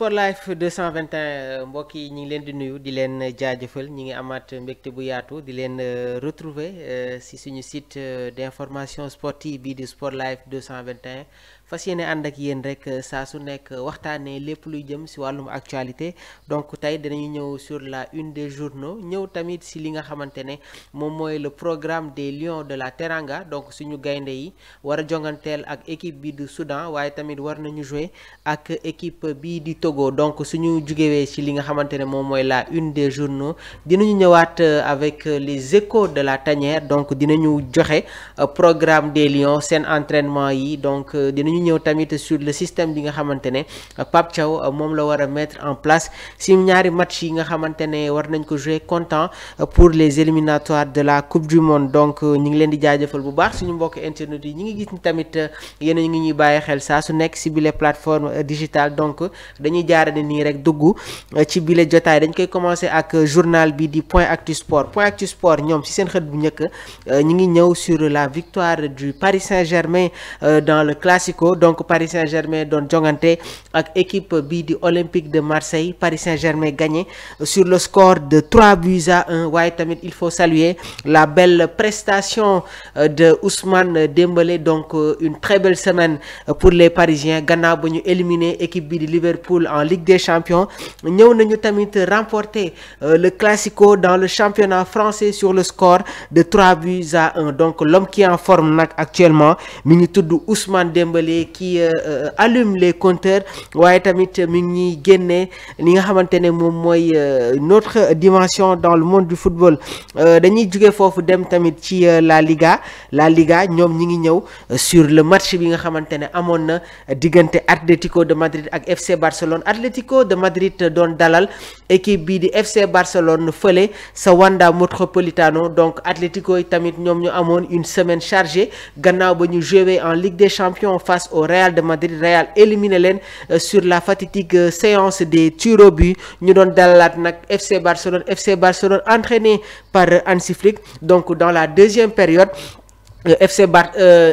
Sport Life 221 mbokk yi ñu ngi leen di nuyu di leen jaajëfal ñi ngi amaat mbégte bu yaatu di leen retrouver si suñu site d'information sportive bii di Sport Life 221 fas yéene ànd ak yéen rek saa su nekk waxtaanee lépp luy jëm si wàllum actualité donc tey dinañu ñëw sur la une des journaux ñëw tamit si li nga xamante ne moom mooy le programme des Lions de la Teranga donc suñu gaynde yi war a jonganteel ak équipe bi du Soudan waaye tamit war nañu jouer ak équipe bii di Togo donc suñu jugewee ci li nga xamante ne moom mooy la une des journaux dinañu ñëwaat avec les échos de la tanière donc dinañu joxe programme des Lions seen entraînement yi donc dinañu ñëw tamit sur le système bi nga xamante ne Pape Thiaw moom la war a mettre en place si ñaari match yi nga xamante ne war nañ ko jouer comptant pour les éliminatoires de la coupe du monde donc ñu ngi leen di jaajëfal bu baax suñu mbokk internet yi ñi ngi gis ni tamit yéen a ngi ñuy bàyyi xel saa su nekk si bile plateforme digitale donc dañuy jaarale nii rek dugg ci bile jotaay dañ koy commencer ak journal bi di Point Actu Sport ñoom ci seen xët bu njëkk ñi ngi ñëw sur la victoire du Paris Saint-Germain dans le Classico donc Paris Saint-Germain doon jongante ak équipe bii di Olympique de Marseille Paris Saint-Germain gagné sur le score de 3-1 waaye tamit il faut saluer la belle prestation de Ousmane Dembélé donc une très belle semaine pour les Parisiens gannaaw ba ñu éliminer équipe bi di Liverpool en Ligue des Champions ñëw nañu tamit remporter le Classico dans le championnat français sur le score de 3-1 donc l'homme qui est en forme nag actuellement mi ngi tudd Ousmane Dembélé qui allume les compteurs waaye tamit mi ngi ñuy génnee li nga xamante ne moom mooy notre dimension dans le monde du football dañuy jóge foofu dem tamit ci la Liga ñoom ñi ngi ñëw sur le match bi nga xamante ne amoon na diggante Atlético de Madrid ak FC Barcelone Atlético de Madrid doon dalal équipe bii di FC Barcelone fële sa Wanda Metropolitano donc Atlético yi tamit ñoom ñu amoon une semaine chargée gannaaw ba ñu joué en Ligue des Champions face au Real de Madrid Real éliminé leen sur la fatidique séance des tirs au but ñu doon dalalaat nag FC Barcelone entraîné par Hansi Flick donc dans la deuxième période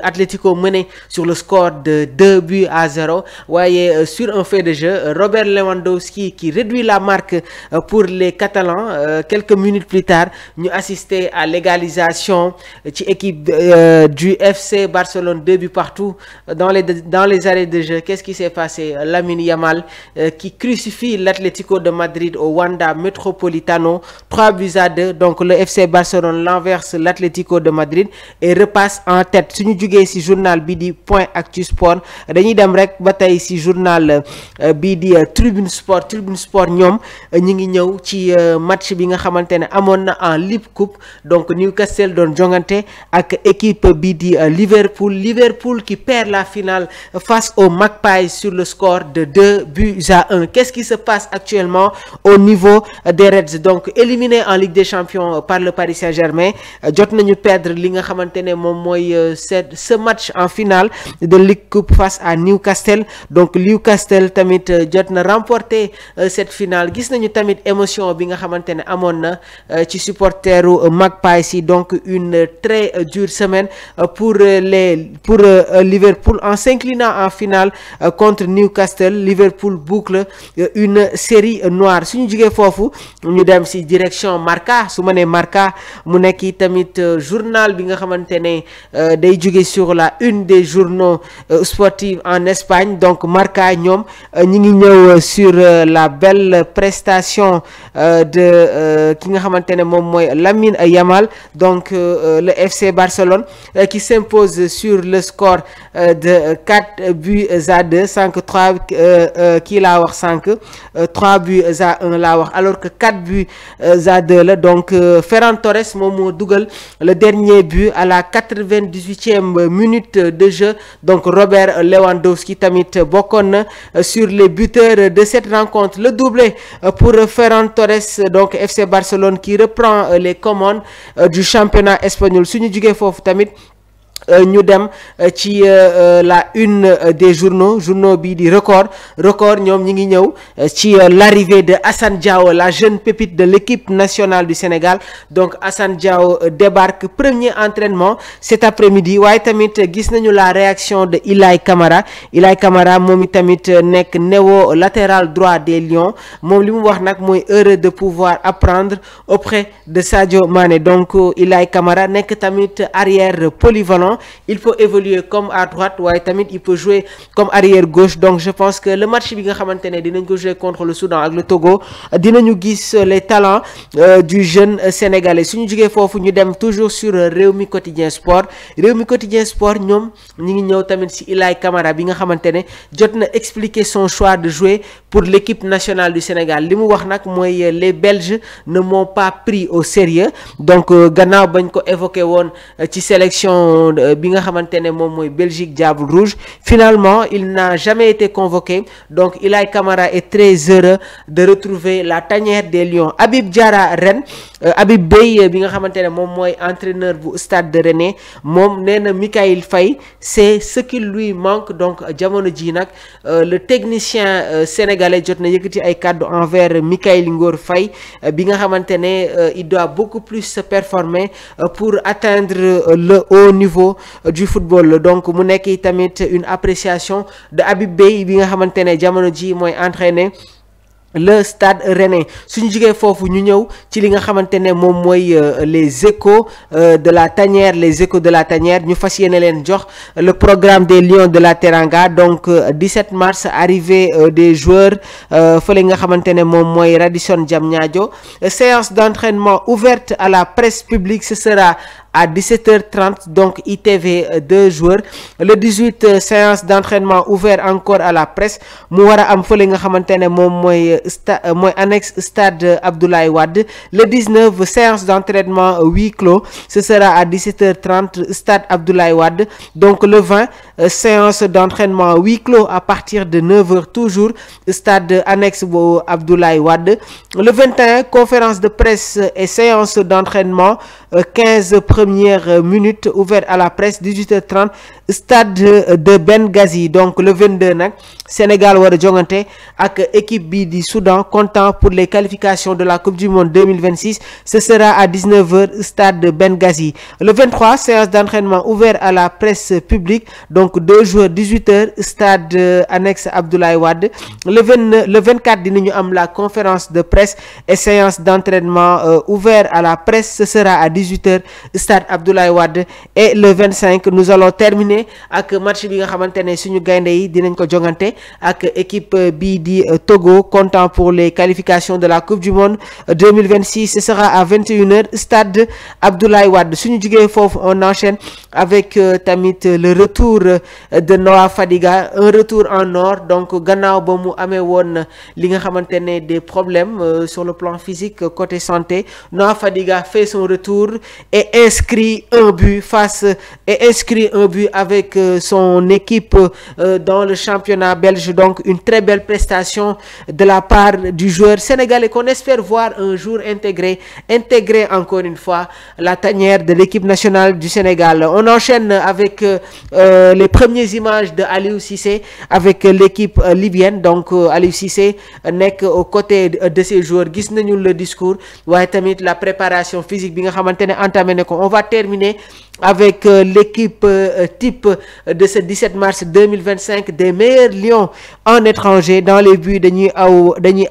Atlético mené sur le score de 2-0 waaye sur un fait de jeu Robert Lewandowski qui réduit la marque pour les Catalans quelques minutes plus tard ñu assisté à l'égalisation ci équipe du FC Barcelone 2 partout dans les arrêts de jeu qu'est-ce qui s'est passé Lamine Yamal qui crucifie l'Atlético de Madrid au Wanda Metropolitano 3-2 donc le FC Barcelone renverse l'Atlético de Madrid et passe en tête suñu jugee ci journal bi di Point Actu Sport dañuy dem rek ba tey ci journal bi di Tribune Sport ñoom ñi ngi ñëw ci match bi nga xamante ne amoon na en League Cup donc Newcastle doon jongante ak équipe bi di Liverpool qui perd la finale face aux Magpies sur le score de 2-1 qu'est-ce qui se passe actuellement au niveau des Reds donc éliminé en Ligue des Champions par le Paris Saint-Germain jot nañu perdre li nga xamante ne moom mooy ce match en finale de League Cup face à Newcastle donc Newcastle tamit jot na remporter cette finale gis nañu tamit émotion bi nga xamante ne amoon na ci supporteru Magpies yi donc une très dure semaine pour Liverpool en s'inclinant en finale contre Newcastle Liverpool boucle une série noire suñu jugee foofu ñu dem ci direction Marca su ma nee Marca mu nekk tamit journal bi nga xamante ne day jóge sur la une des journaux sportifs en Espagne donc Marca ñoom ñi ngi ñëw sur la belle prestation de ki nga xamante ne moom mooy Lamine Yamal donc le FC Barcelone qui s'impose sur le score de 4-2 5 3 kii laa wax 3-1 laa wax alors que 4-2 la donc Ferran Torres moom moo dugal le dernier but à la 98e minute de jeu donc Robert Lewandowski tamit bokkoon na sur les buteurs de cette rencontre le doublé pour Ferran Torres donc FC Barcelone qui reprend les commandes du championnat espagnol suñu jugee foofu tamit ñu dem ci la une des journaux bi di record ñoom ñi ngi ñëw ci l'arrivée de Assane Diao, la jeune pépite de l'équipe nationale du Sénégal. Donc Assane Diao débarque, premier entraînement cet après-midi. waaye tamit gis nañu la réaction de Ilay Camara moom i tamit nekk néo latéral droit des Lions. moom li mu wax nag mooy heureux de pouvoir apprendre auprès de Sadio Mané. Donc Ilay Camara nekk tamit arrière polyvalent. Il peut évoluer comme à droite, waaye tamit il peut jouer comme arrière gauche. Donc je pense que le match bi nga xamante ne dinañ ko jouer contre le Soudan ak le Togo, dinañu gis les talents du jeune sénégalais. suñu jógee foofu ñu dem toujours sur Rewmi Quotidien Sport ñoom ñi ngi ñëw tamit ci Ilay Camara bi nga xamante ne jot na expliquer son choix de jouer pour l'équipe nationale du Sénégal. li mu wax nag mooy les Belges ne m'ont pas pris au sérieux. Donc gannaaw bañ ko évoqué woon ci sélection bi nga xamante ne moom mooy Belgique Diable Rouge, finalement il n'a jamais été convoqué. Donc Ilay Camara est très heureux de retrouver la tanière des Lions. Habib Diarra ren Habib Beye bi nga xamante ne moom mooy entraîneur bu Stade de Rennais, moom nee na Mikayil Faye c'est ce qui lui manque. Donc jamono ji nag le technicien sénégalais jot na yëkkati ay kàddu envers Mikayil Ngor Faye bi nga xamante ne il doit beaucoup plus se performer pour atteindre le haut niveau du football. Donc mu nekk tamit une appréciation de Habib Beye bi nga xamante ne jamono ji mooy entraîner le Stade Rennais. suñu jugee foofu ñu ñëw ci li nga xamante ne moom mooy les échos de la tanière ñu fas yéene leen jox le programme des Lions de la Teranga. Donc 17 mars arrivée des joueurs fële nga xamante ne moom mooy Radisson Diamniadio. Séance d'entraînement ouverte à la presse publique, ce sera à 17h30, donc ITV 2 joueurs. Le 18 séance d'entraînement ouvert encore à la presse mu war a am fële nga xamante ne moom mooy annexe stade Abdoulaye Wade. Le 19 séance d'entraînement huis clos, ce sera à 17h30 stade Abdoulaye Wade. Donc le 20 séance d'entraînement huis clos à partir de 9h toujours stade annexe bu Abdoulaye Wade. Le 21 conférence de presse et séance d'entraînement 15 premières minutes ouvert à la presse. 18h30 stade de Benghazi. Donc le 22 nag Sénégal war a jongante ak équipe bi di Soudan comptant pour les qualifications de la Coupe du Monde 2026. Ce sera à 19h stade de Benghazi. Le 23 séance d'entraînement ouvert à la presse publique, donc 2 joueurs. 18h stade annexe Abdoulaye Wade. Le 24 dinañu am la conférence de presse et séance d'entraînement ouvert à la presse. Ce sera à 18h stade Abdoulaye Wade. Et le 25 nous allons terminer ak match bi nga xamante ne suñu gaynde yi dinañ ko jongante ak équipe bii di Togo comptant pour les qualifications de la Coupe du Monde 2026. Ce sera à 21h stade Abdoulaye Wade. suñu jugee foofu on enchaîne avec tamit le retour de Noah Fadiga, un retour en or. Donc gannaaw ba mu amee woon li nga xamante ne des problèmes sur le plan physique côté santé, Noah Fadiga fait son retour et inscrit un but avec son équipe dans le championnat belge. Donc une très belle prestation de la part du joueur sénégalais qu'on espère voir un jour intégrer encore une fois la tanière de l'équipe nationale du Sénégal. On enchaîne avec les premières images de Aliou Cissé avec l'équipe libyenne. Donc Aliou Cissé nekk aux côtés de ses joueurs. Gis nañu le discours waaye tamit la préparation physique bi nga xamante ne entamé na ko. On va terminer avec l'équipe type de ce 17 mars 2025 des meilleurs Lions en étranger. Dans les buts dañuy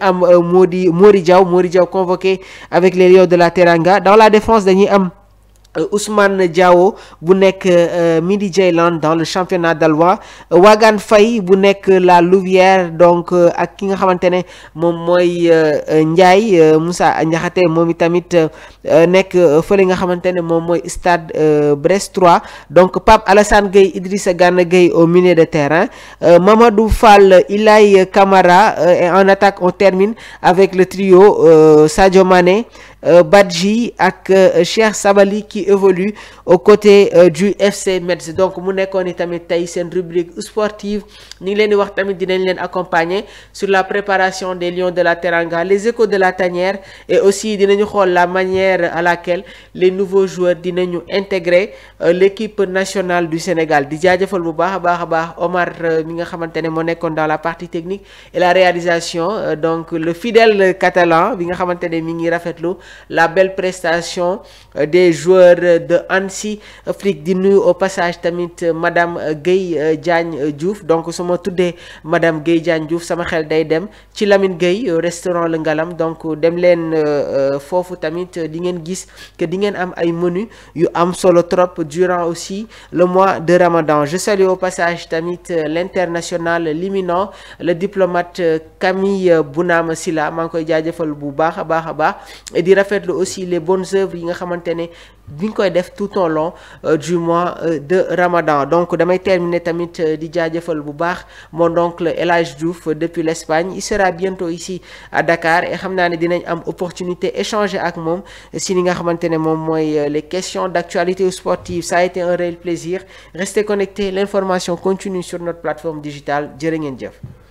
am Mori Diaw convoqué avec les Lions de la Teranga. Dans la défense dañuy am Ousmane Diao bu nekk Midi Jayland dans le championnat dalois. Wagan Faye bu nekk la Louvière. Donc ak ki nga xamante ne moom mooy Ndiaye Moussa Ndiakhate moom itamit nekk fële nga xamante ne moom mooy stade Brest 3. Donc Pape Alassane Gueye, Idrissa Gana Gueye au milieu de terrain. Mamadou Fall, Ilay Camara. Et en attaque on termine avec le trio Sadio Mané, Badji ak Cheikh Sabali qui évolue aux côtés du FC Metz. Donc mu nekkoon tamit tey seen rubrique sportive ñu ngi leen di wax tamit dinañ leen accompagner sur la préparation des Lions de la Teranga, les échos de la tanière, et aussi dinañu xool la manière à laquelle les nouveaux joueurs dinañu intégrer l'équipe nationale du Sénégal. Di jaajëfal bu baax a baax Omar mi nga xamante ne moo nekkoon dans la partie technique et la réalisation, donc le fidèle catalan bi nga xamante ne mi ngi rafetlu la belle prestation des joueurs de Annecy Afrique. Di nuyu au passage tamit madame Guèye Diagne Diouf. Donc su ma tuddee madame Guèye Diagne Diouf sama xel day dem ci Lamine Guèye restaurant Le Ngalam. Donc dem leen foofu tamit di ngeen gis que di ngeen am ay menu yu am solo trop durant aussi le mois de Ramadan. Je salue au passage tamit l'international l'imminent, le diplomate Camille Bounama Silla, maa ngi koy jaajëfal bu baax a baax et di rafetlu aussi les bonnes œuvres yi nga xamante ne bi nga koy def tout au long du mois de Ramadan. Donc damay terminer tamit di jaajëfal bu baax mon oncle El Hadj Diouf depuis l'Espagne. Il sera bientôt ici à Dakar et xam naa ne dinañ am opportunité échanger ak moom si li nga xamante ne moom mooy les questions d'actualité sportive. Ça a été un réel plaisir. Restez connectés, l'information continue sur notre plateforme digitale. Jërë ngeen jëf.